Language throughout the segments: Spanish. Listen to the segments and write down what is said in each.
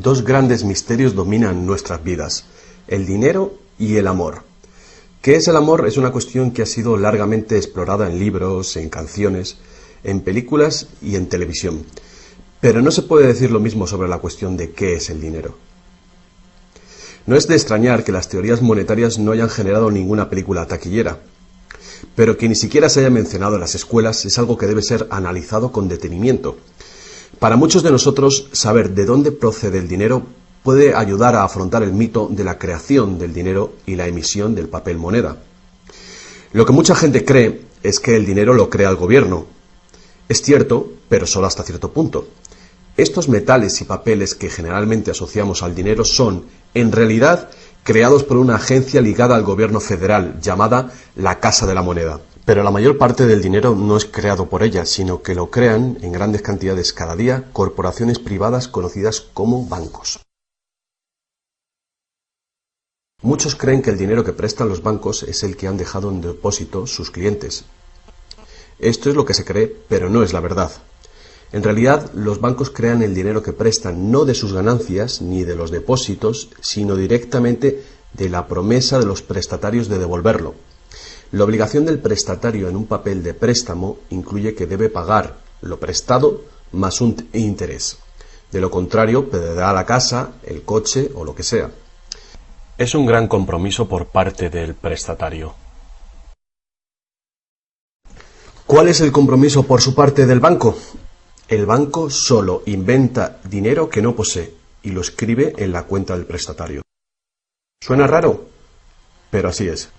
dos grandes misterios dominan nuestras vidas: el dinero y el amor. ¿Qué es el amor? Es una cuestión que ha sido largamente explorada en libros, en canciones, en películas y en televisión. Pero no se puede decir lo mismo sobre la cuestión de qué es el dinero. No es de extrañar que las teorías monetarias no hayan generado ninguna película taquillera, pero que ni siquiera se haya mencionado en las escuelas es algo que debe ser analizado con detenimiento. Para muchos de nosotros, saber de dónde procede el dinero puede ayudar a afrontar el mito de la creación del dinero y la emisión del papel moneda. Lo que mucha gente cree es que el dinero lo crea el gobierno. Es cierto, pero solo hasta cierto punto. Estos metales y papeles que generalmente asociamos al dinero son, en realidad, creados por una agencia ligada al gobierno federal, llamada la Casa de la Moneda. Pero la mayor parte del dinero no es creado por ella, sino que lo crean en grandes cantidades cada día corporaciones privadas conocidas como bancos. Muchos creen que el dinero que prestan los bancos es el que han dejado en depósito sus clientes. Esto es lo que se cree, pero no es la verdad. En realidad, los bancos crean el dinero que prestan no de sus ganancias ni de los depósitos, sino directamente de la promesa de los prestatarios de devolverlo. La obligación del prestatario en un papel de préstamo incluye que debe pagar lo prestado más un interés. De lo contrario, perderá la casa, el coche o lo que sea. Es un gran compromiso por parte del prestatario. ¿Cuál es el compromiso por su parte del banco? El banco solo inventa dinero que no posee y lo escribe en la cuenta del prestatario. ¿Suena raro? Pero así es.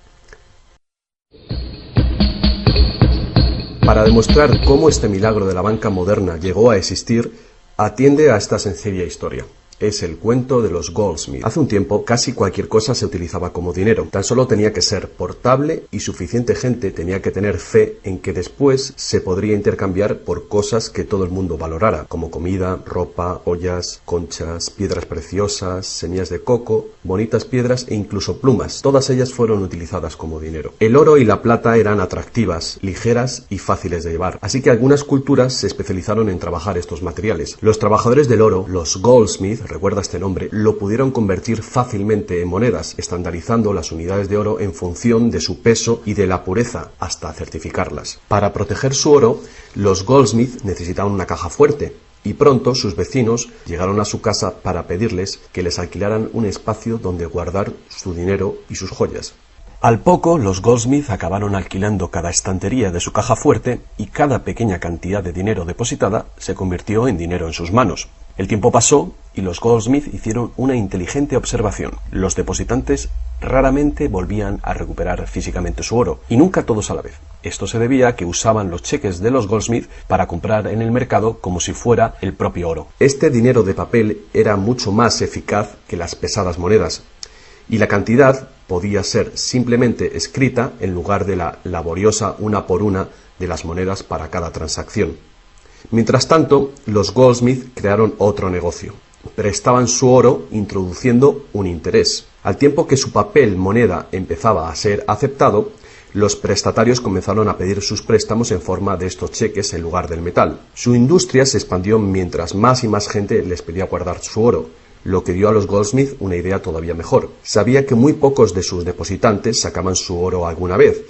Para demostrar cómo este milagro de la banca moderna llegó a existir, atiende a esta sencilla historia. Es el cuento de los Goldsmith. Hace un tiempo, casi cualquier cosa se utilizaba como dinero. Tan solo tenía que ser portable y suficiente gente tenía que tener fe en que después se podría intercambiar por cosas que todo el mundo valorara, como comida, ropa, ollas, conchas, piedras preciosas, semillas de coco, bonitas piedras e incluso plumas. Todas ellas fueron utilizadas como dinero. El oro y la plata eran atractivas, ligeras y fáciles de llevar, así que algunas culturas se especializaron en trabajar estos materiales. Los trabajadores del oro, los Goldsmith, recuerda este nombre, lo pudieron convertir fácilmente en monedas, estandarizando las unidades de oro en función de su peso y de la pureza, hasta certificarlas. Para proteger su oro, los Goldsmith necesitaban una caja fuerte, y pronto sus vecinos llegaron a su casa para pedirles que les alquilaran un espacio donde guardar su dinero y sus joyas. Al poco, los Goldsmith acabaron alquilando cada estantería de su caja fuerte y cada pequeña cantidad de dinero depositada se convirtió en dinero en sus manos. El tiempo pasó y los Goldsmith hicieron una inteligente observación. Los depositantes raramente volvían a recuperar físicamente su oro, y nunca todos a la vez. Esto se debía a que usaban los cheques de los Goldsmith para comprar en el mercado como si fuera el propio oro. Este dinero de papel era mucho más eficaz que las pesadas monedas, y la cantidad podía ser simplemente escrita en lugar de la laboriosa una por una de las monedas para cada transacción. Mientras tanto, los Goldsmith crearon otro negocio. Prestaban su oro introduciendo un interés. Al tiempo que su papel moneda empezaba a ser aceptado, los prestatarios comenzaron a pedir sus préstamos en forma de estos cheques en lugar del metal. Su industria se expandió mientras más y más gente les pedía guardar su oro, lo que dio a los Goldsmith una idea todavía mejor. Sabía que muy pocos de sus depositantes sacaban su oro alguna vez,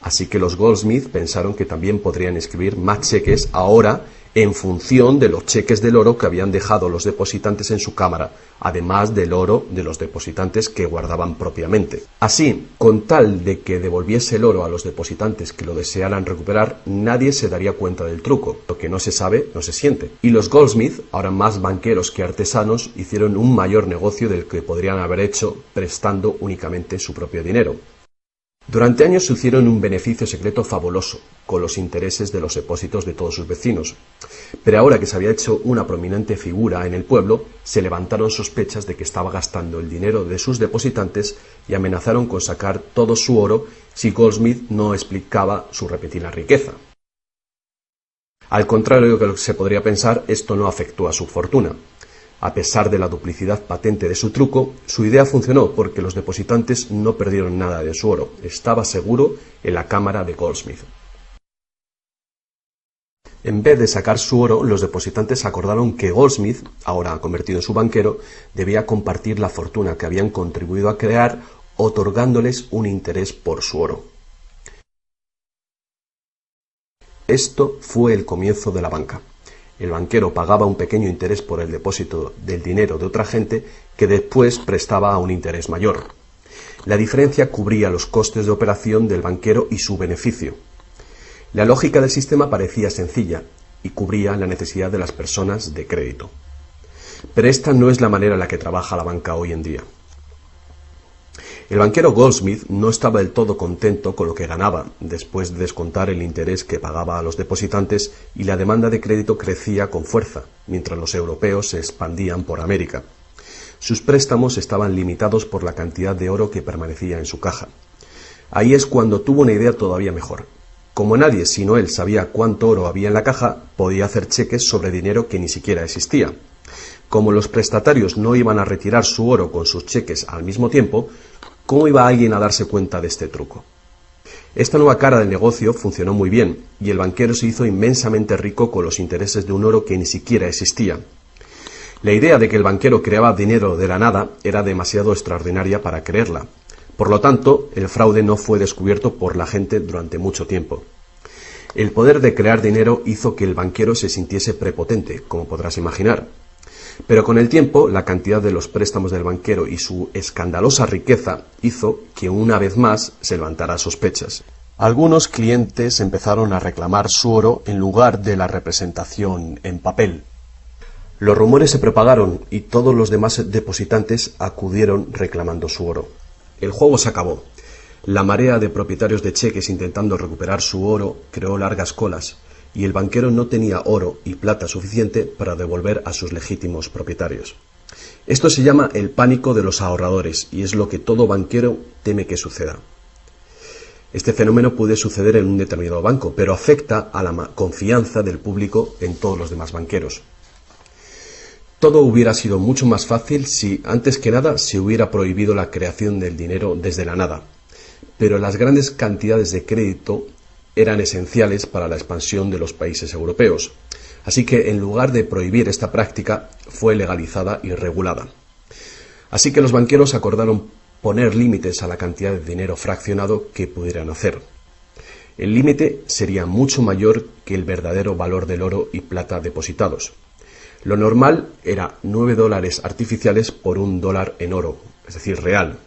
así que los Goldsmith pensaron que también podrían escribir más cheques ahora en función de los cheques del oro que habían dejado los depositantes en su cámara, además del oro de los depositantes que guardaban propiamente. Así, con tal de que devolviese el oro a los depositantes que lo desearan recuperar, nadie se daría cuenta del truco. Lo que no se sabe, no se siente. Y los Goldsmith, ahora más banqueros que artesanos, hicieron un mayor negocio del que podrían haber hecho prestando únicamente su propio dinero. Durante años se hicieron un beneficio secreto fabuloso, con los intereses de los depósitos de todos sus vecinos. Pero ahora que se había hecho una prominente figura en el pueblo, se levantaron sospechas de que estaba gastando el dinero de sus depositantes y amenazaron con sacar todo su oro si Goldsmith no explicaba su repentina riqueza. Al contrario de lo que se podría pensar, esto no afectó a su fortuna. A pesar de la duplicidad patente de su truco, su idea funcionó porque los depositantes no perdieron nada de su oro. Estaba seguro en la cámara de Goldsmith. En vez de sacar su oro, los depositantes acordaron que Goldsmith, ahora convertido en su banquero, debía compartir la fortuna que habían contribuido a crear, otorgándoles un interés por su oro. Esto fue el comienzo de la banca. El banquero pagaba un pequeño interés por el depósito del dinero de otra gente que después prestaba a un interés mayor. La diferencia cubría los costes de operación del banquero y su beneficio. La lógica del sistema parecía sencilla y cubría la necesidad de las personas de crédito. Pero esta no es la manera en la que trabaja la banca hoy en día. El banquero Goldsmith no estaba del todo contento con lo que ganaba, después de descontar el interés que pagaba a los depositantes, y la demanda de crédito crecía con fuerza, mientras los europeos se expandían por América. Sus préstamos estaban limitados por la cantidad de oro que permanecía en su caja. Ahí es cuando tuvo una idea todavía mejor. Como nadie sino él sabía cuánto oro había en la caja, podía hacer cheques sobre dinero que ni siquiera existía. Como los prestatarios no iban a retirar su oro con sus cheques al mismo tiempo, ¿cómo iba alguien a darse cuenta de este truco? Esta nueva cara del negocio funcionó muy bien, y el banquero se hizo inmensamente rico con los intereses de un oro que ni siquiera existía. La idea de que el banquero creaba dinero de la nada era demasiado extraordinaria para creerla. Por lo tanto, el fraude no fue descubierto por la gente durante mucho tiempo. El poder de crear dinero hizo que el banquero se sintiese prepotente, como podrás imaginar. Pero con el tiempo, la cantidad de los préstamos del banquero y su escandalosa riqueza hizo que una vez más se levantara sospechas. Algunos clientes empezaron a reclamar su oro en lugar de la representación en papel. Los rumores se propagaron y todos los demás depositantes acudieron reclamando su oro. El juego se acabó. La marea de propietarios de cheques intentando recuperar su oro creó largas colas, y el banquero no tenía oro y plata suficiente para devolver a sus legítimos propietarios. Esto se llama el pánico de los ahorradores, y es lo que todo banquero teme que suceda. Este fenómeno puede suceder en un determinado banco, pero afecta a la confianza del público en todos los demás banqueros. Todo hubiera sido mucho más fácil si, antes que nada, se hubiera prohibido la creación del dinero desde la nada. Pero las grandes cantidades de crédito eran esenciales para la expansión de los países europeos. Así que, en lugar de prohibir esta práctica, fue legalizada y regulada. Así que los banqueros acordaron poner límites a la cantidad de dinero fraccionado que pudieran hacer. El límite sería mucho mayor que el verdadero valor del oro y plata depositados. Lo normal era $9 artificiales por $1 en oro, es decir, real.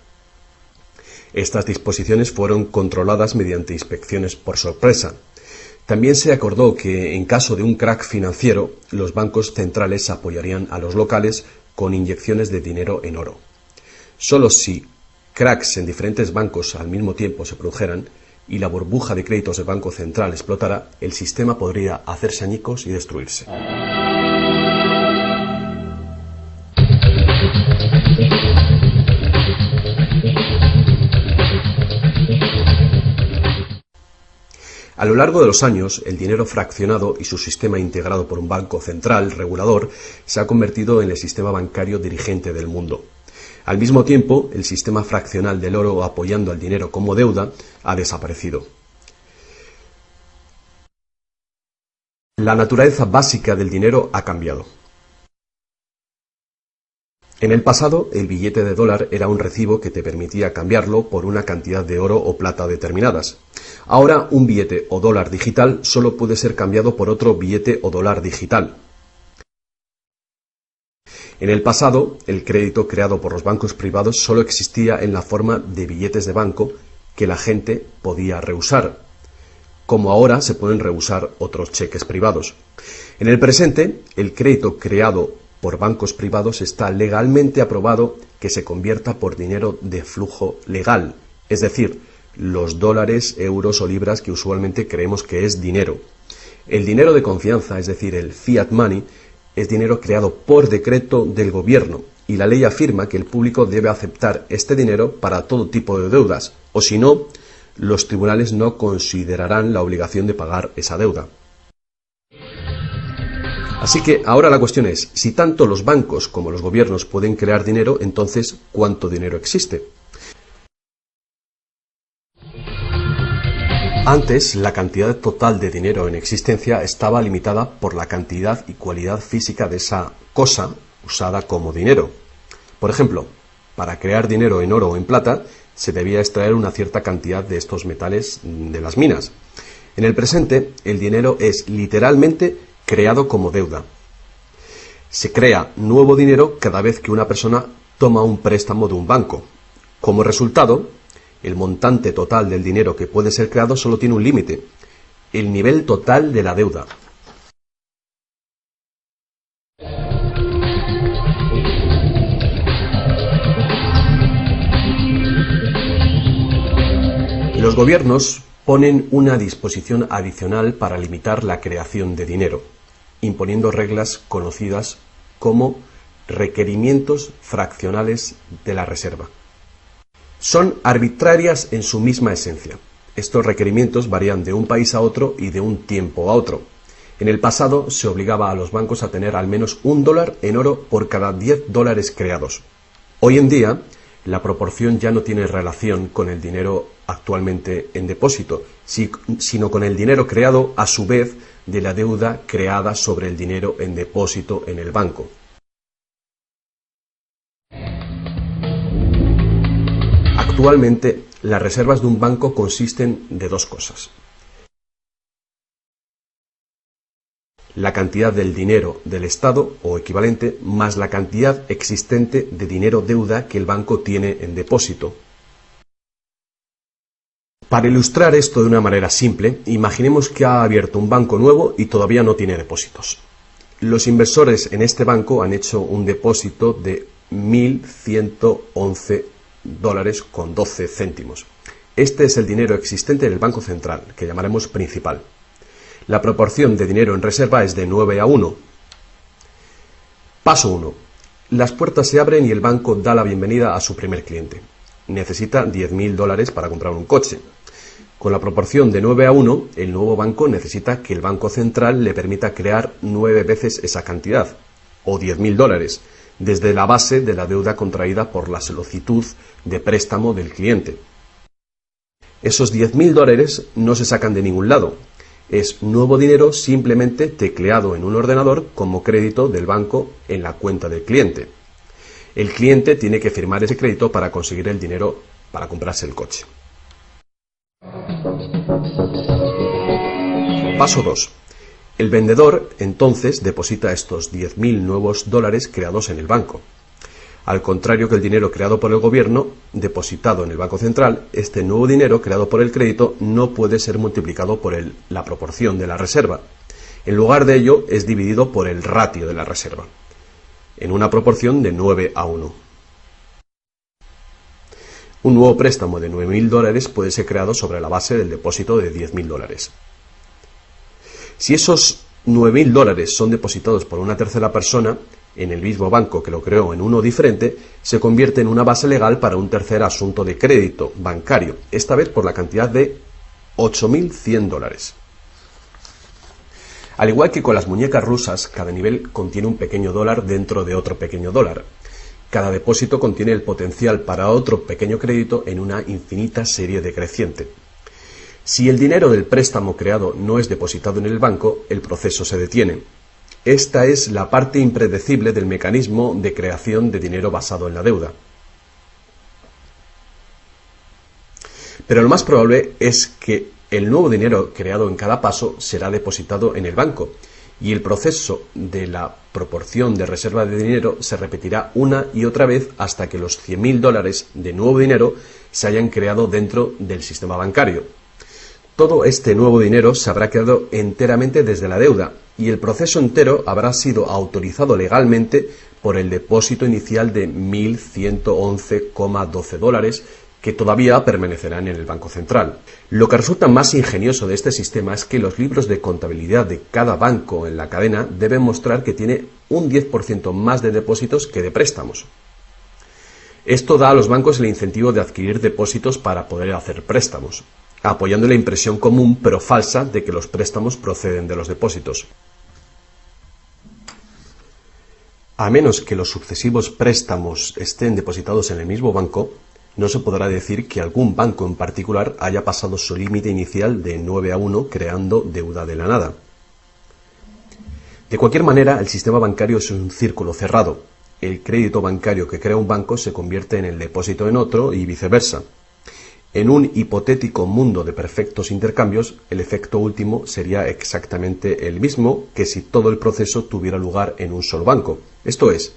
Estas disposiciones fueron controladas mediante inspecciones por sorpresa. También se acordó que, en caso de un crack financiero, los bancos centrales apoyarían a los locales con inyecciones de dinero en oro. Solo si cracks en diferentes bancos al mismo tiempo se produjeran y la burbuja de créditos del Banco Central explotara, el sistema podría hacerse añicos y destruirse. A lo largo de los años, el dinero fraccionado y su sistema integrado por un banco central regulador se ha convertido en el sistema bancario dirigente del mundo. Al mismo tiempo, el sistema fraccional del oro apoyando al dinero como deuda ha desaparecido. La naturaleza básica del dinero ha cambiado. En el pasado, el billete de dólar era un recibo que te permitía cambiarlo por una cantidad de oro o plata determinadas. Ahora, un billete o dólar digital solo puede ser cambiado por otro billete o dólar digital. En el pasado, el crédito creado por los bancos privados solo existía en la forma de billetes de banco que la gente podía rehusar, como ahora se pueden rehusar otros cheques privados. En el presente, el crédito creado por bancos privados está legalmente aprobado que se convierta por dinero de flujo legal, es decir, los dólares, euros o libras que usualmente creemos que es dinero. El dinero de confianza, es decir, el fiat money, es dinero creado por decreto del gobierno, y la ley afirma que el público debe aceptar este dinero para todo tipo de deudas, o si no, los tribunales no considerarán la obligación de pagar esa deuda. Así que ahora la cuestión es, si tanto los bancos como los gobiernos pueden crear dinero, entonces, ¿cuánto dinero existe? Antes, la cantidad total de dinero en existencia estaba limitada por la cantidad y cualidad física de esa cosa usada como dinero. Por ejemplo, para crear dinero en oro o en plata, se debía extraer una cierta cantidad de estos metales de las minas. En el presente, el dinero es literalmente creado como deuda. Se crea nuevo dinero cada vez que una persona toma un préstamo de un banco. Como resultado, el montante total del dinero que puede ser creado solo tiene un límite: el nivel total de la deuda. Los gobiernos ponen una disposición adicional para limitar la creación de dinero, imponiendo reglas conocidas como requerimientos fraccionales de la reserva. Son arbitrarias en su misma esencia. Estos requerimientos varían de un país a otro y de un tiempo a otro. En el pasado se obligaba a los bancos a tener al menos $1 en oro por cada $10 creados. Hoy en día, la proporción ya no tiene relación con el dinero actualmente en depósito, sino con el dinero creado a su vez de la deuda creada sobre el dinero en depósito en el banco. Actualmente, las reservas de un banco consisten de dos cosas: la cantidad del dinero del Estado o equivalente más la cantidad existente de dinero deuda que el banco tiene en depósito. Para ilustrar esto de una manera simple, imaginemos que ha abierto un banco nuevo y todavía no tiene depósitos. Los inversores en este banco han hecho un depósito de $1.111,12. Este es el dinero existente en el Banco Central, que llamaremos principal. La proporción de dinero en reserva es de 9:1. Paso 1. Las puertas se abren y el banco da la bienvenida a su primer cliente. Necesita $10.000 para comprar un coche. Con la proporción de 9:1, el nuevo banco necesita que el Banco Central le permita crear 9 veces esa cantidad, o $10.000, desde la base de la deuda contraída por la solicitud de préstamo del cliente. Esos $10.000 no se sacan de ningún lado. Es nuevo dinero simplemente tecleado en un ordenador como crédito del banco en la cuenta del cliente. El cliente tiene que firmar ese crédito para conseguir el dinero para comprarse el coche. Paso 2. El vendedor entonces deposita estos 10.000 nuevos dólares creados en el banco. Al contrario que el dinero creado por el gobierno, depositado en el Banco Central, este nuevo dinero creado por el crédito no puede ser multiplicado por la proporción de la reserva. En lugar de ello, es dividido por el ratio de la reserva, en una proporción de 9:1. Un nuevo préstamo de $9.000 puede ser creado sobre la base del depósito de $10.000. Si esos $9.000 son depositados por una tercera persona, en el mismo banco que lo creó en uno diferente, se convierte en una base legal para un tercer asunto de crédito bancario, esta vez por la cantidad de $8.100. Al igual que con las muñecas rusas, cada nivel contiene un pequeño dólar dentro de otro pequeño dólar. Cada depósito contiene el potencial para otro pequeño crédito en una infinita serie decreciente. Si el dinero del préstamo creado no es depositado en el banco, el proceso se detiene. Esta es la parte impredecible del mecanismo de creación de dinero basado en la deuda. Pero lo más probable es que el nuevo dinero creado en cada paso será depositado en el banco, y el proceso de la proporción de reserva de dinero se repetirá una y otra vez hasta que los $100.000 de nuevo dinero se hayan creado dentro del sistema bancario. Todo este nuevo dinero se habrá creado enteramente desde la deuda, y el proceso entero habrá sido autorizado legalmente por el depósito inicial de $1.111,12 que todavía permanecerán en el Banco Central. Lo que resulta más ingenioso de este sistema es que los libros de contabilidad de cada banco en la cadena deben mostrar que tiene un 10% más de depósitos que de préstamos. Esto da a los bancos el incentivo de adquirir depósitos para poder hacer préstamos, apoyando la impresión común pero falsa de que los préstamos proceden de los depósitos. A menos que los sucesivos préstamos estén depositados en el mismo banco, no se podrá decir que algún banco en particular haya pasado su límite inicial de 9-1 creando deuda de la nada. De cualquier manera, el sistema bancario es un círculo cerrado. El crédito bancario que crea un banco se convierte en el depósito en otro y viceversa. En un hipotético mundo de perfectos intercambios, el efecto último sería exactamente el mismo que si todo el proceso tuviera lugar en un solo banco. Esto es,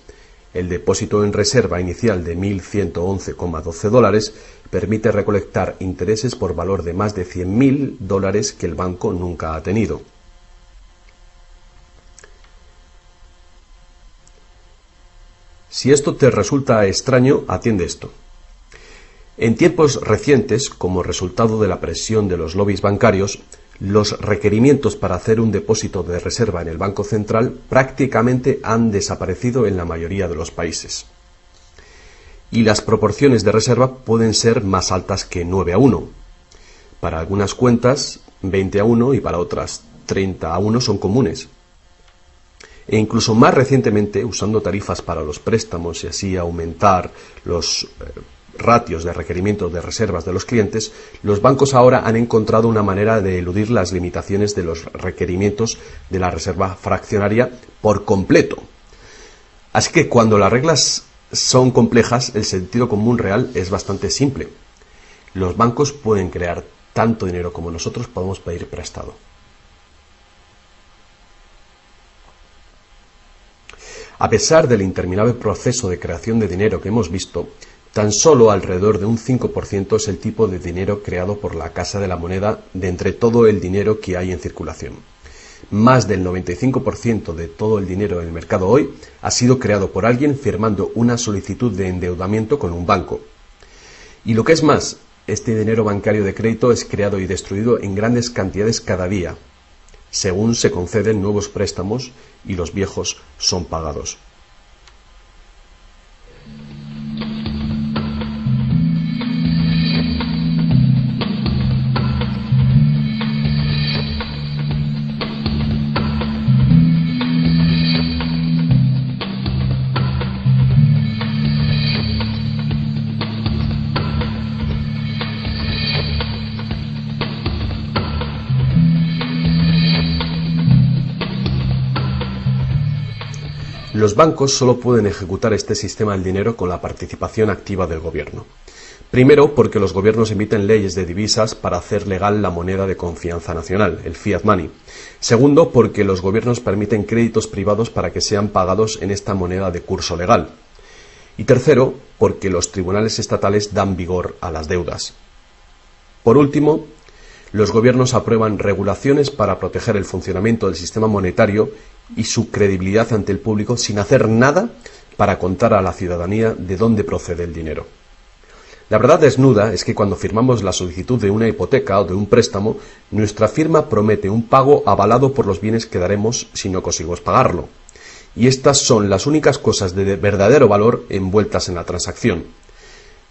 el depósito en reserva inicial de $1.111,12 permite recolectar intereses por valor de más de $100.000 que el banco nunca ha tenido. Si esto te resulta extraño, atiende esto. En tiempos recientes, como resultado de la presión de los lobbies bancarios, los requerimientos para hacer un depósito de reserva en el Banco Central prácticamente han desaparecido en la mayoría de los países. Y las proporciones de reserva pueden ser más altas que 9-1. Para algunas cuentas, 20-1 y para otras 30-1 son comunes. E incluso más recientemente, usando tarifas para los préstamos y así aumentar los ratios de requerimientos de reservas de los clientes, los bancos ahora han encontrado una manera de eludir las limitaciones de los requerimientos de la reserva fraccionaria por completo. Así que cuando las reglas son complejas, el sentido común real es bastante simple. Los bancos pueden crear tanto dinero como nosotros podemos pedir prestado. A pesar del interminable proceso de creación de dinero que hemos visto, tan solo alrededor de un 5% es el tipo de dinero creado por la Casa de la Moneda de entre todo el dinero que hay en circulación. Más del 95% de todo el dinero en el mercado hoy ha sido creado por alguien firmando una solicitud de endeudamiento con un banco. Y lo que es más, este dinero bancario de crédito es creado y destruido en grandes cantidades cada día, según se conceden nuevos préstamos y los viejos son pagados. Los bancos solo pueden ejecutar este sistema del dinero con la participación activa del gobierno. Primero, porque los gobiernos emiten leyes de divisas para hacer legal la moneda de confianza nacional, el fiat money. Segundo, porque los gobiernos permiten créditos privados para que sean pagados en esta moneda de curso legal. Y tercero, porque los tribunales estatales dan vigor a las deudas. Por último, los gobiernos aprueban regulaciones para proteger el funcionamiento del sistema monetario y su credibilidad ante el público sin hacer nada para contar a la ciudadanía de dónde procede el dinero. La verdad desnuda es que cuando firmamos la solicitud de una hipoteca o de un préstamo, nuestra firma promete un pago avalado por los bienes que daremos si no conseguimos pagarlo. Y estas son las únicas cosas de verdadero valor envueltas en la transacción.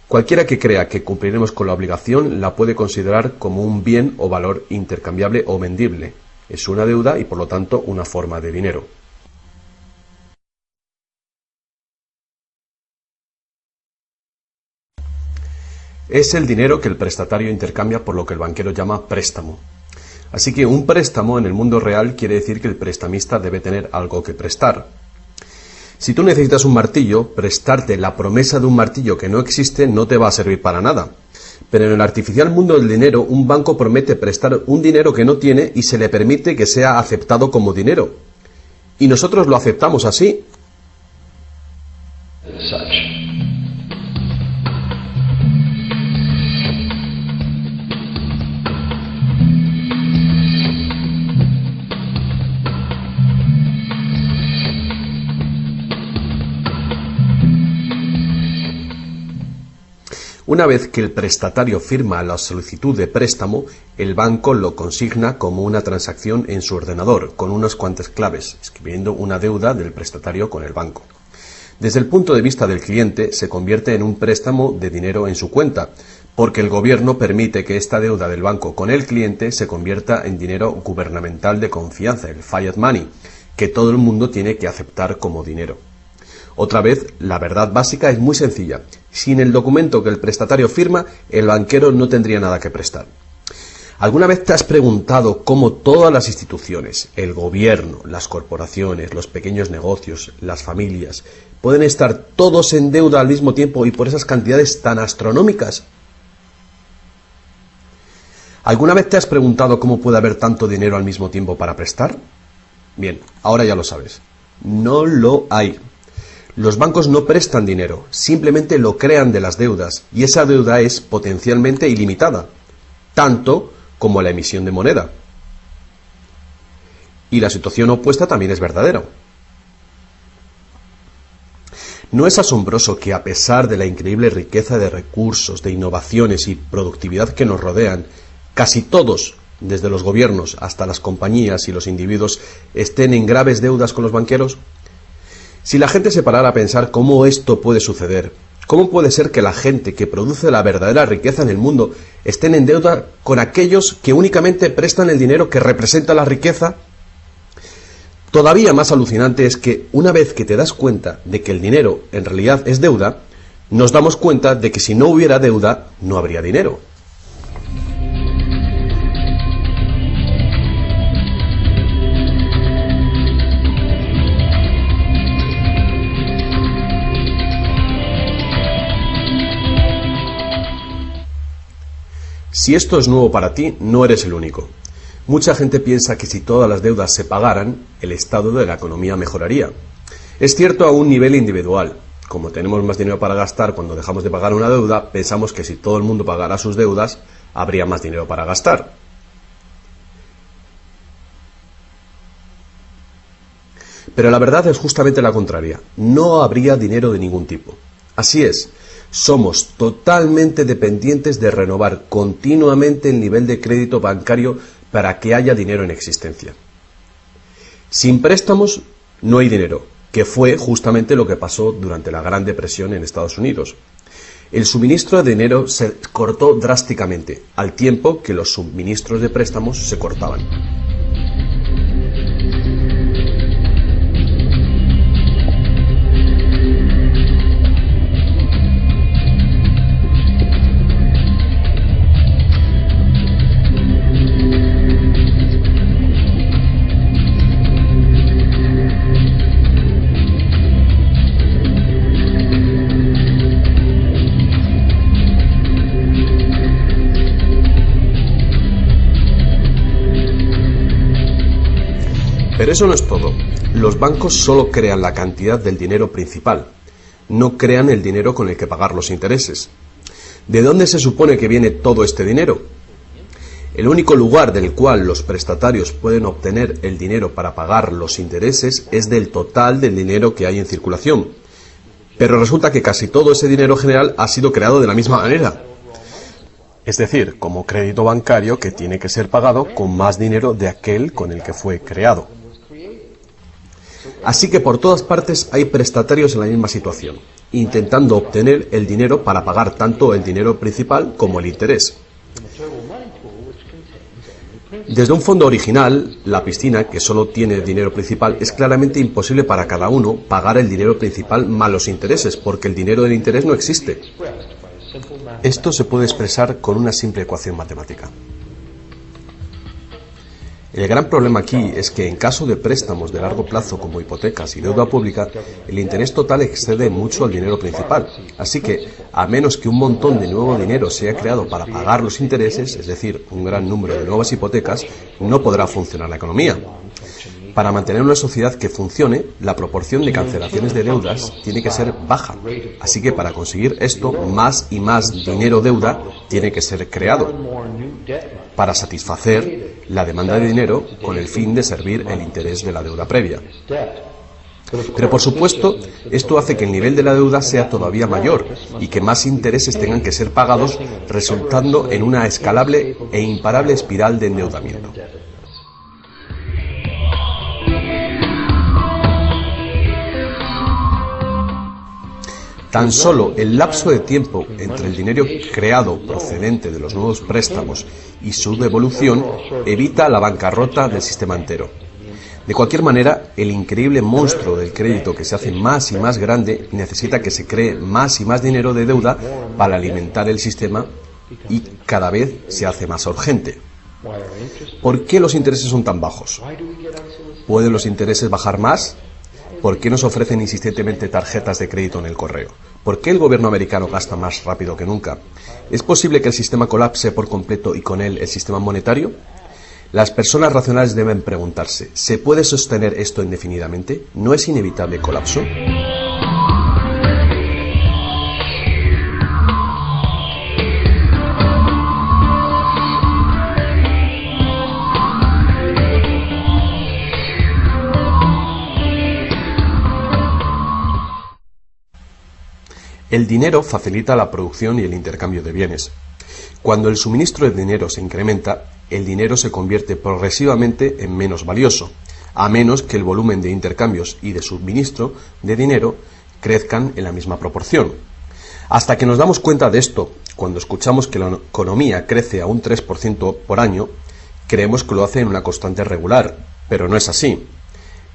Cualquiera que crea que cumpliremos con la obligación la puede considerar como un bien o valor intercambiable o vendible. Es una deuda y por lo tanto una forma de dinero. Es el dinero que el prestatario intercambia por lo que el banquero llama préstamo. Así que un préstamo en el mundo real quiere decir que el prestamista debe tener algo que prestar. Si tú necesitas un martillo, prestarte la promesa de un martillo que no existe no te va a servir para nada. Pero en el artificial mundo del dinero, un banco promete prestar un dinero que no tiene y se le permite que sea aceptado como dinero. Y nosotros lo aceptamos así. Una vez que el prestatario firma la solicitud de préstamo, el banco lo consigna como una transacción en su ordenador, con unas cuantas claves, escribiendo una deuda del prestatario con el banco. Desde el punto de vista del cliente, se convierte en un préstamo de dinero en su cuenta, porque el gobierno permite que esta deuda del banco con el cliente se convierta en dinero gubernamental de confianza, el fiat money, que todo el mundo tiene que aceptar como dinero. Otra vez, la verdad básica es muy sencilla. Sin el documento que el prestatario firma, el banquero no tendría nada que prestar. ¿Alguna vez te has preguntado cómo todas las instituciones, el gobierno, las corporaciones, los pequeños negocios, las familias, pueden estar todos en deuda al mismo tiempo y por esas cantidades tan astronómicas? ¿Alguna vez te has preguntado cómo puede haber tanto dinero al mismo tiempo para prestar? Bien, ahora ya lo sabes. No lo hay. Los bancos no prestan dinero, simplemente lo crean de las deudas, y esa deuda es potencialmente ilimitada, tanto como la emisión de moneda. Y la situación opuesta también es verdadera. ¿No es asombroso que a pesar de la increíble riqueza de recursos, de innovaciones y productividad que nos rodean, casi todos, desde los gobiernos hasta las compañías y los individuos, estén en graves deudas con los banqueros? Si la gente se parara a pensar cómo esto puede suceder, ¿cómo puede ser que la gente que produce la verdadera riqueza en el mundo estén en deuda con aquellos que únicamente prestan el dinero que representa la riqueza? Todavía más alucinante es que una vez que te das cuenta de que el dinero en realidad es deuda, nos damos cuenta de que si no hubiera deuda, no habría dinero. Si esto es nuevo para ti, no eres el único. Mucha gente piensa que si todas las deudas se pagaran, el estado de la economía mejoraría. Es cierto a un nivel individual. Como tenemos más dinero para gastar cuando dejamos de pagar una deuda, pensamos que si todo el mundo pagara sus deudas, habría más dinero para gastar. Pero la verdad es justamente la contraria. No habría dinero de ningún tipo. Así es. Somos totalmente dependientes de renovar continuamente el nivel de crédito bancario para que haya dinero en existencia. Sin préstamos no hay dinero, que fue justamente lo que pasó durante la Gran Depresión en Estados Unidos. El suministro de dinero se cortó drásticamente, al tiempo que los suministros de préstamos se cortaban. Pero eso no es todo. Los bancos solo crean la cantidad del dinero principal. No crean el dinero con el que pagar los intereses. ¿De dónde se supone que viene todo este dinero? El único lugar del cual los prestatarios pueden obtener el dinero para pagar los intereses es del total del dinero que hay en circulación. Pero resulta que casi todo ese dinero general ha sido creado de la misma manera. Es decir, como crédito bancario que tiene que ser pagado con más dinero de aquel con el que fue creado. Así que por todas partes hay prestatarios en la misma situación, intentando obtener el dinero para pagar tanto el dinero principal como el interés. Desde un fondo original, la piscina, que solo tiene dinero principal, es claramente imposible para cada uno pagar el dinero principal más los intereses, porque el dinero del interés no existe. Esto se puede expresar con una simple ecuación matemática. El gran problema aquí es que en caso de préstamos de largo plazo como hipotecas y deuda pública, el interés total excede mucho al dinero principal. Así que, a menos que un montón de nuevo dinero sea creado para pagar los intereses, es decir, un gran número de nuevas hipotecas, no podrá funcionar la economía. Para mantener una sociedad que funcione, la proporción de cancelaciones de deudas tiene que ser baja. Así que para conseguir esto, más y más dinero deuda tiene que ser creado para satisfacer la demanda de dinero con el fin de servir el interés de la deuda previa. Pero por supuesto, esto hace que el nivel de la deuda sea todavía mayor y que más intereses tengan que ser pagados, resultando en una escalable e imparable espiral de endeudamiento. Tan solo el lapso de tiempo entre el dinero creado procedente de los nuevos préstamos y su devolución evita la bancarrota del sistema entero. De cualquier manera, el increíble monstruo del crédito que se hace más y más grande necesita que se cree más y más dinero de deuda para alimentar el sistema y cada vez se hace más urgente. ¿Por qué los intereses son tan bajos? ¿Pueden los intereses bajar más? ¿Por qué nos ofrecen insistentemente tarjetas de crédito en el correo? ¿Por qué el gobierno americano gasta más rápido que nunca? ¿Es posible que el sistema colapse por completo y con él el sistema monetario? Las personas racionales deben preguntarse, ¿se puede sostener esto indefinidamente? ¿No es inevitable el colapso? El dinero facilita la producción y el intercambio de bienes. Cuando el suministro de dinero se incrementa, el dinero se convierte progresivamente en menos valioso, a menos que el volumen de intercambios y de suministro de dinero crezcan en la misma proporción. Hasta que nos damos cuenta de esto, cuando escuchamos que la economía crece a un 3% por año, creemos que lo hace en una constante regular, pero no es así.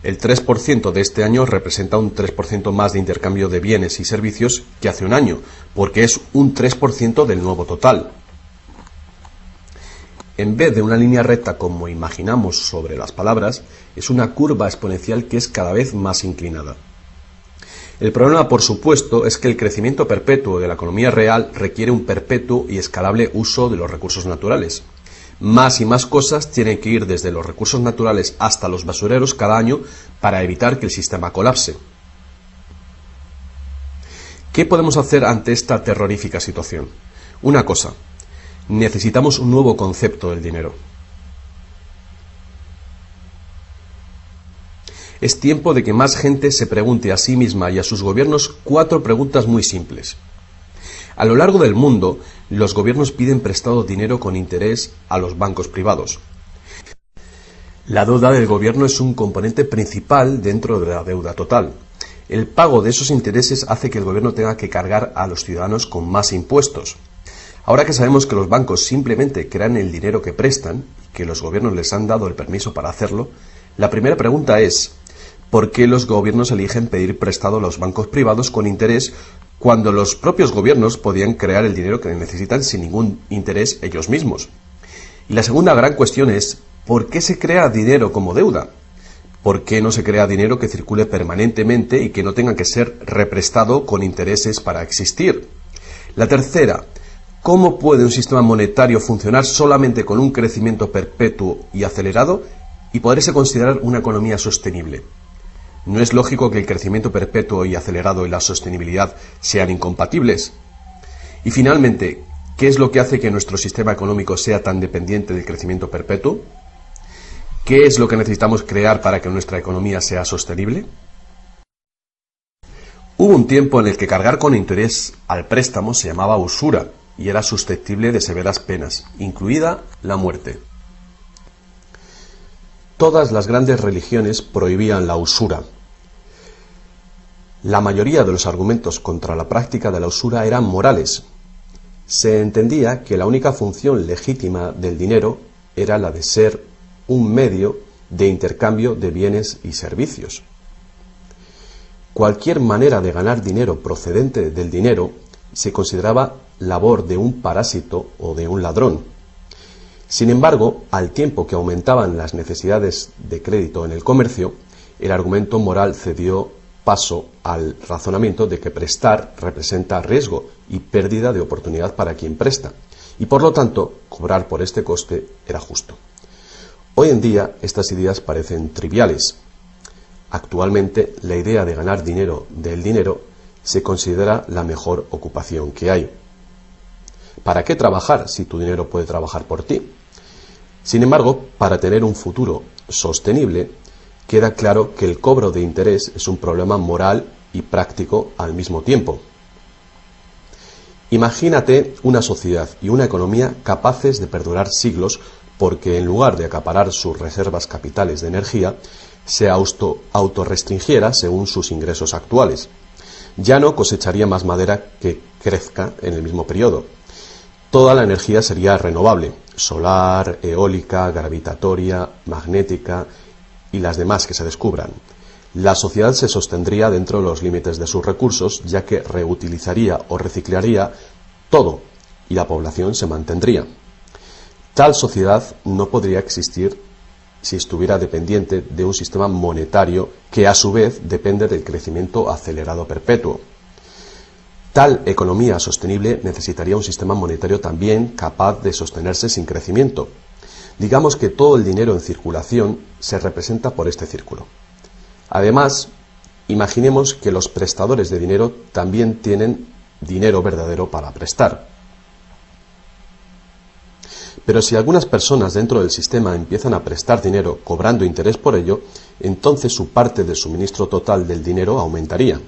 El 3% de este año representa un 3% más de intercambio de bienes y servicios que hace un año, porque es un 3% del nuevo total. En vez de una línea recta como imaginamos sobre las palabras, es una curva exponencial que es cada vez más inclinada. El problema, por supuesto, es que el crecimiento perpetuo de la economía real requiere un perpetuo y escalable uso de los recursos naturales. Más y más cosas tienen que ir desde los recursos naturales hasta los basureros cada año para evitar que el sistema colapse. ¿Qué podemos hacer ante esta terrorífica situación? Una cosa, necesitamos un nuevo concepto del dinero. Es tiempo de que más gente se pregunte a sí misma y a sus gobiernos 4 preguntas muy simples. A lo largo del mundo, los gobiernos piden prestado dinero con interés a los bancos privados. La deuda del gobierno es un componente principal dentro de la deuda total. El pago de esos intereses hace que el gobierno tenga que cargar a los ciudadanos con más impuestos. Ahora que sabemos que los bancos simplemente crean el dinero que prestan y que los gobiernos les han dado el permiso para hacerlo, la primera pregunta es, ¿por qué los gobiernos eligen pedir prestado a los bancos privados con interés cuando los propios gobiernos podían crear el dinero que necesitan sin ningún interés ellos mismos? Y la segunda gran cuestión es, ¿por qué se crea dinero como deuda? ¿Por qué no se crea dinero que circule permanentemente y que no tenga que ser represtado con intereses para existir? La tercera, ¿cómo puede un sistema monetario funcionar solamente con un crecimiento perpetuo y acelerado y poderse considerar una economía sostenible? ¿No es lógico que el crecimiento perpetuo y acelerado y la sostenibilidad sean incompatibles? Y finalmente, ¿qué es lo que hace que nuestro sistema económico sea tan dependiente del crecimiento perpetuo? ¿Qué es lo que necesitamos crear para que nuestra economía sea sostenible? Hubo un tiempo en el que cargar con interés al préstamo se llamaba usura y era susceptible de severas penas, incluida la muerte. Todas las grandes religiones prohibían la usura. La mayoría de los argumentos contra la práctica de la usura eran morales. Se entendía que la única función legítima del dinero era la de ser un medio de intercambio de bienes y servicios. Cualquier manera de ganar dinero procedente del dinero se consideraba labor de un parásito o de un ladrón. Sin embargo, al tiempo que aumentaban las necesidades de crédito en el comercio, el argumento moral cedió paso al razonamiento de que prestar representa riesgo y pérdida de oportunidad para quien presta, y por lo tanto, cobrar por este coste era justo. Hoy en día, estas ideas parecen triviales. Actualmente, la idea de ganar dinero del dinero se considera la mejor ocupación que hay. ¿Para qué trabajar si tu dinero puede trabajar por ti? Sin embargo, para tener un futuro sostenible, queda claro que el cobro de interés es un problema moral y práctico al mismo tiempo. Imagínate una sociedad y una economía capaces de perdurar siglos porque en lugar de acaparar sus reservas capitales de energía, se autorrestringiera según sus ingresos actuales. Ya no cosecharía más madera que crezca en el mismo periodo. Toda la energía sería renovable, solar, eólica, gravitatoria, magnética, y las demás que se descubran. La sociedad se sostendría dentro de los límites de sus recursos, ya que reutilizaría o reciclaría todo y la población se mantendría. Tal sociedad no podría existir si estuviera dependiente de un sistema monetario que a su vez depende del crecimiento acelerado perpetuo. Tal economía sostenible necesitaría un sistema monetario también capaz de sostenerse sin crecimiento. Digamos que todo el dinero en circulación se representa por este círculo. Además, imaginemos que los prestadores de dinero también tienen dinero verdadero para prestar. Pero si algunas personas dentro del sistema empiezan a prestar dinero cobrando interés por ello, entonces su parte del suministro total del dinero aumentaría.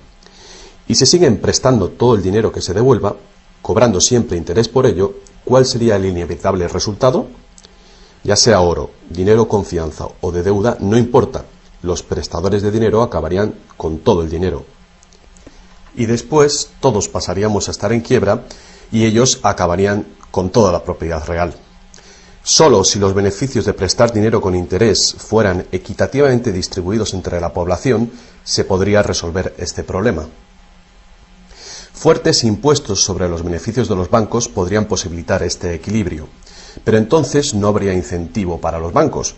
Y si siguen prestando todo el dinero que se devuelva, cobrando siempre interés por ello, ¿cuál sería el inevitable resultado? Ya sea oro, dinero, confianza o de deuda, no importa, los prestadores de dinero acabarían con todo el dinero. Y después todos pasaríamos a estar en quiebra y ellos acabarían con toda la propiedad real. Solo si los beneficios de prestar dinero con interés fueran equitativamente distribuidos entre la población, se podría resolver este problema. Fuertes impuestos sobre los beneficios de los bancos podrían posibilitar este equilibrio, pero entonces no habría incentivo para los bancos.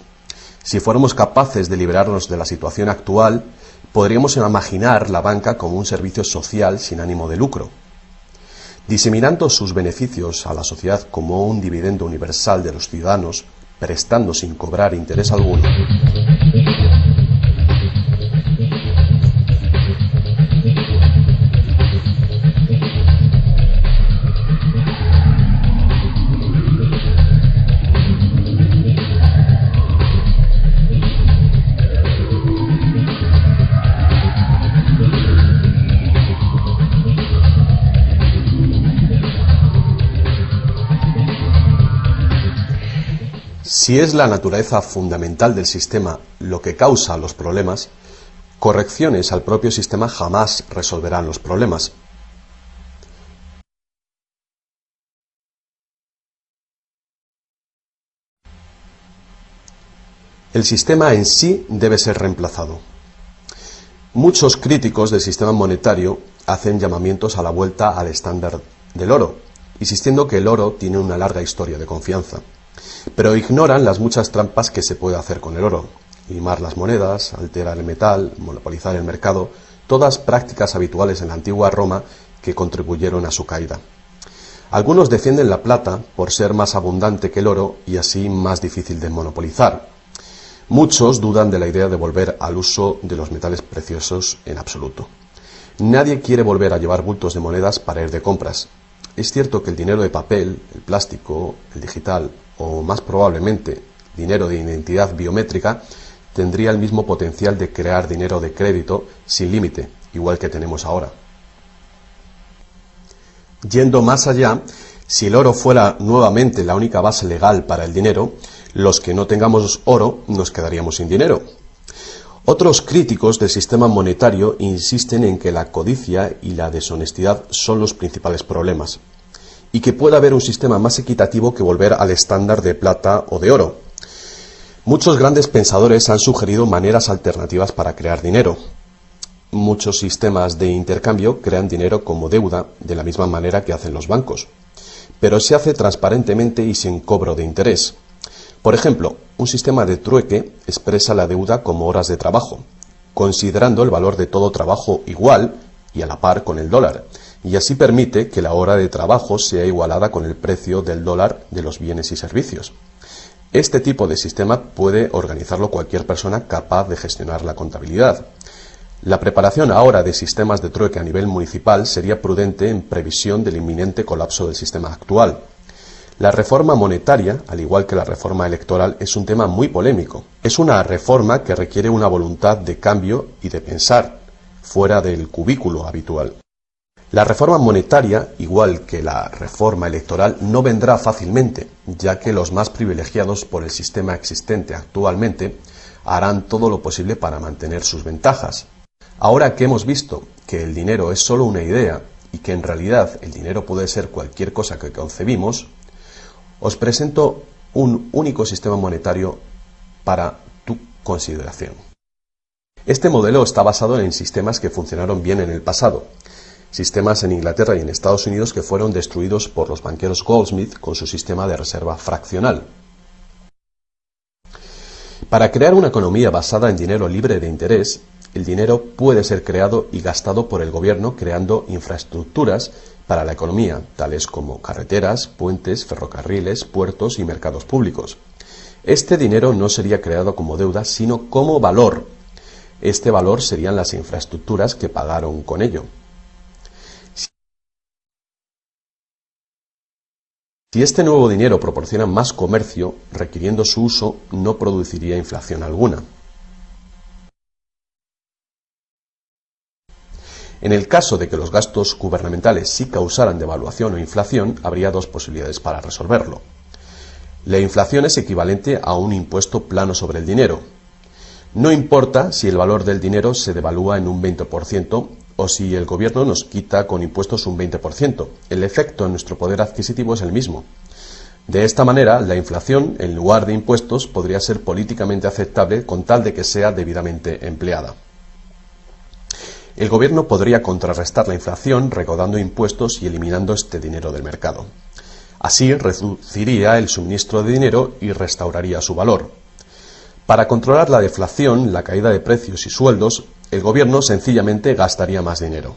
Si fuéramos capaces de liberarnos de la situación actual, podríamos imaginar la banca como un servicio social sin ánimo de lucro, diseminando sus beneficios a la sociedad como un dividendo universal de los ciudadanos, prestando sin cobrar interés alguno. Si es la naturaleza fundamental del sistema lo que causa los problemas, correcciones al propio sistema jamás resolverán los problemas. El sistema en sí debe ser reemplazado. Muchos críticos del sistema monetario hacen llamamientos a la vuelta al estándar del oro, insistiendo que el oro tiene una larga historia de confianza. Pero ignoran las muchas trampas que se puede hacer con el oro: limar las monedas, alterar el metal, monopolizar el mercado, todas prácticas habituales en la antigua Roma que contribuyeron a su caída. Algunos defienden la plata por ser más abundante que el oro y así más difícil de monopolizar. Muchos dudan de la idea de volver al uso de los metales preciosos en absoluto. Nadie quiere volver a llevar bultos de monedas para ir de compras. Es cierto que el dinero de papel, el plástico, el digital o más probablemente dinero de identidad biométrica tendría el mismo potencial de crear dinero de crédito sin límite, igual que tenemos ahora. Yendo más allá, si el oro fuera nuevamente la única base legal para el dinero, los que no tengamos oro nos quedaríamos sin dinero. Otros críticos del sistema monetario insisten en que la codicia y la deshonestidad son los principales problemas, y que puede haber un sistema más equitativo que volver al estándar de plata o de oro. Muchos grandes pensadores han sugerido maneras alternativas para crear dinero. Muchos sistemas de intercambio crean dinero como deuda de la misma manera que hacen los bancos, pero se hace transparentemente y sin cobro de interés. Por ejemplo, un sistema de trueque expresa la deuda como horas de trabajo, considerando el valor de todo trabajo igual y a la par con el dólar, y así permite que la hora de trabajo sea igualada con el precio del dólar de los bienes y servicios. Este tipo de sistema puede organizarlo cualquier persona capaz de gestionar la contabilidad. La preparación ahora de sistemas de trueque a nivel municipal sería prudente en previsión del inminente colapso del sistema actual. La reforma monetaria, al igual que la reforma electoral, es un tema muy polémico. Es una reforma que requiere una voluntad de cambio y de pensar, fuera del cubículo habitual. La reforma monetaria, igual que la reforma electoral, no vendrá fácilmente, ya que los más privilegiados por el sistema existente actualmente harán todo lo posible para mantener sus ventajas. Ahora que hemos visto que el dinero es solo una idea y que en realidad el dinero puede ser cualquier cosa que concebimos, os presento un único sistema monetario para tu consideración. Este modelo está basado en sistemas que funcionaron bien en el pasado, sistemas en Inglaterra y en Estados Unidos que fueron destruidos por los banqueros Goldsmith con su sistema de reserva fraccional. Para crear una economía basada en dinero libre de interés, el dinero puede ser creado y gastado por el gobierno creando infraestructuras para la economía, tales como carreteras, puentes, ferrocarriles, puertos y mercados públicos. Este dinero no sería creado como deuda, sino como valor. Este valor serían las infraestructuras que pagaron con ello. Si este nuevo dinero proporciona más comercio, requiriendo su uso, no produciría inflación alguna. En el caso de que los gastos gubernamentales sí causaran devaluación o inflación, habría dos posibilidades para resolverlo. La inflación es equivalente a un impuesto plano sobre el dinero. No importa si el valor del dinero se devalúa en un 20% o si el gobierno nos quita con impuestos un 20%. El efecto en nuestro poder adquisitivo es el mismo. De esta manera, la inflación, en lugar de impuestos, podría ser políticamente aceptable con tal de que sea debidamente empleada. El gobierno podría contrarrestar la inflación recaudando impuestos y eliminando este dinero del mercado. Así reduciría el suministro de dinero y restauraría su valor. Para controlar la deflación, la caída de precios y sueldos, el gobierno sencillamente gastaría más dinero.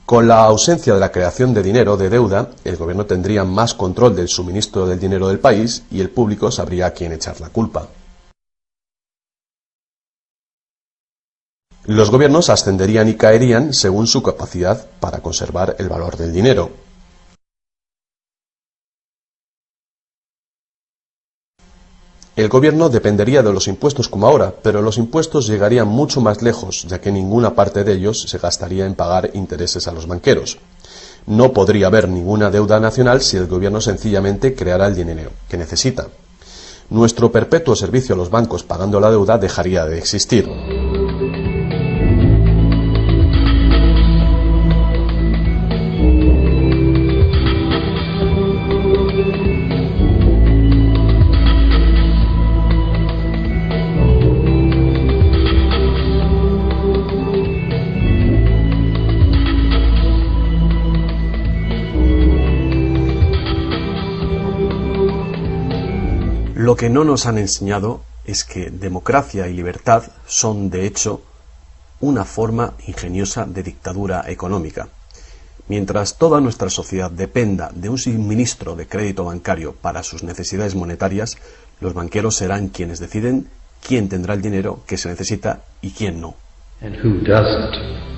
Con la ausencia de la creación de dinero de deuda, el gobierno tendría más control del suministro del dinero del país y el público sabría a quién echar la culpa. Los gobiernos ascenderían y caerían según su capacidad para conservar el valor del dinero. El gobierno dependería de los impuestos como ahora, pero los impuestos llegarían mucho más lejos, ya que ninguna parte de ellos se gastaría en pagar intereses a los banqueros. No podría haber ninguna deuda nacional si el gobierno sencillamente creara el dinero que necesita. Nuestro perpetuo servicio a los bancos pagando la deuda dejaría de existir. Lo que no nos han enseñado es que democracia y libertad son, de hecho, una forma ingeniosa de dictadura económica. Mientras toda nuestra sociedad dependa de un suministro de crédito bancario para sus necesidades monetarias, los banqueros serán quienes deciden quién tendrá el dinero que se necesita y quién no. And who doesn't?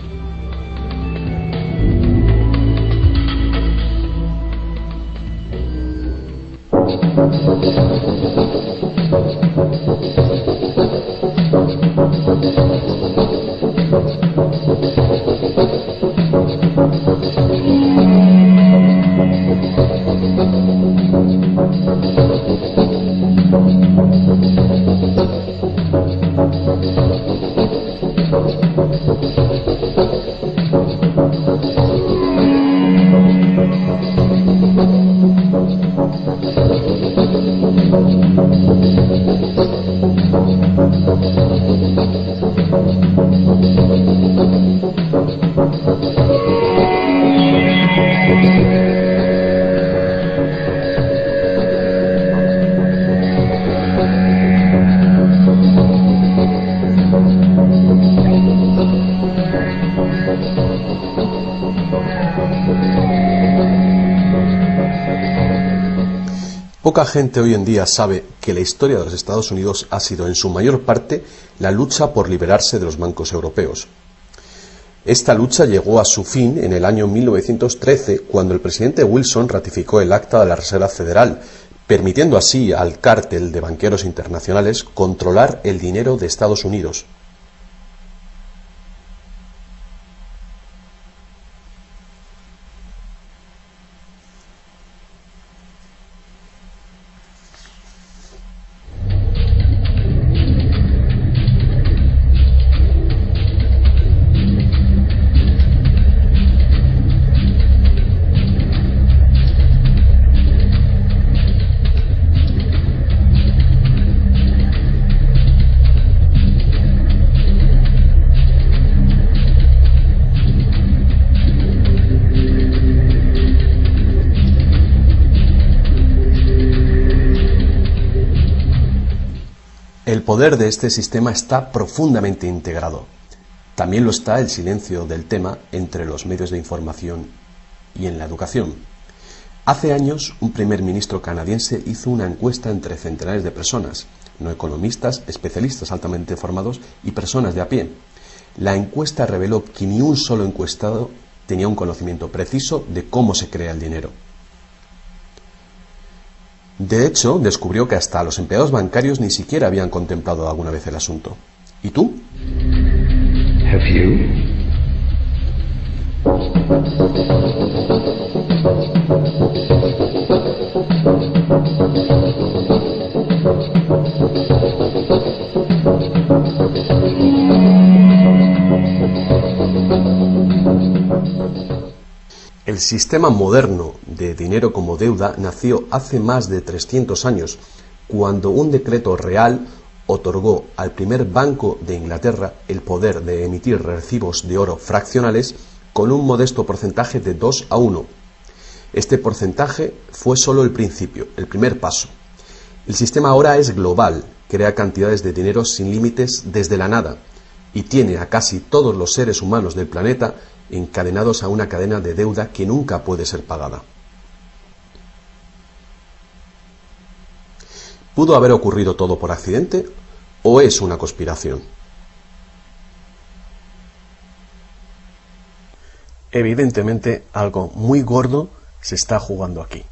Poca gente hoy en día sabe que la historia de los Estados Unidos ha sido en su mayor parte la lucha por liberarse de los bancos europeos. Esta lucha llegó a su fin en el año 1913, cuando el presidente Wilson ratificó el Acta de la Reserva Federal, permitiendo así al cártel de banqueros internacionales controlar el dinero de Estados Unidos. El poder de este sistema está profundamente integrado. También lo está el silencio del tema entre los medios de información y en la educación. Hace años, un primer ministro canadiense hizo una encuesta entre centenares de personas, no economistas, especialistas altamente formados y personas de a pie. La encuesta reveló que ni un solo encuestado tenía un conocimiento preciso de cómo se crea el dinero. De hecho, descubrió que hasta los empleados bancarios ni siquiera habían contemplado alguna vez el asunto. ¿Y tú? Have you? El sistema moderno de dinero como deuda nació hace más de 300 años, cuando un decreto real otorgó al primer Banco de Inglaterra el poder de emitir recibos de oro fraccionales con un modesto porcentaje de 2:1. Este porcentaje fue solo el principio, el primer paso. El sistema ahora es global, crea cantidades de dinero sin límites desde la nada y tiene a casi todos los seres humanos del planeta encadenados a una cadena de deuda que nunca puede ser pagada. ¿Pudo haber ocurrido todo por accidente o es una conspiración? Evidentemente, algo muy gordo se está jugando aquí.